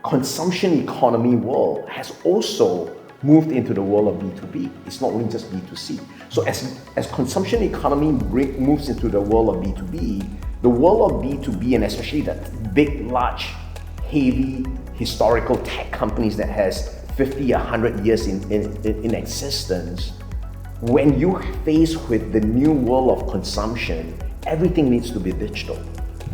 consumption economy world has also moved into the world of B2B. It's not only just B2C. So as consumption economy moves into the world of B2B, the world of B2B, and especially the big, large, heavy, historical tech companies that has 50, 100 years in existence, when you're faced with the new world of consumption, everything needs to be digital.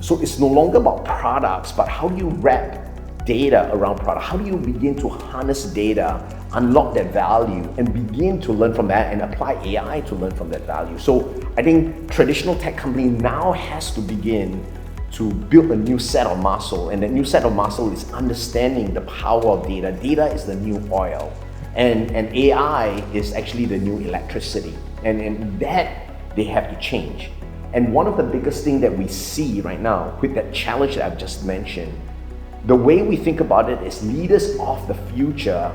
So it's no longer about products, but how do you wrap data around product? How do you begin to harness data, unlock that value, and begin to learn from that and apply AI to learn from that value? So I think traditional tech company now has to begin to build a new set of muscle, and that new set of muscle is understanding the power of data. Data is the new oil, and AI is actually the new electricity, and that they have to change. And one of the biggest things that we see right now with that challenge that I've just mentioned, the way we think about it is leaders of the future,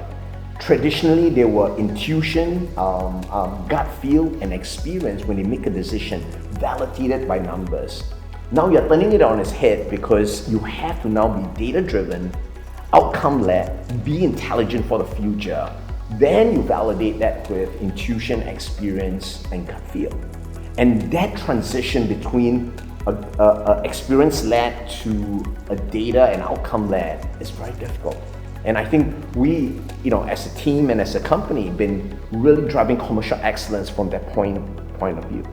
traditionally they were intuition, gut feel, and experience when they make a decision, validated by numbers. Now you're turning it on its head because you have to now be data-driven, outcome-led, be intelligent for the future. Then you validate that with intuition, experience, and gut feel. And that transition between a experience-led to a data and outcome-led is very difficult. And I think we, as a team and as a company, been really driving commercial excellence from that point of view.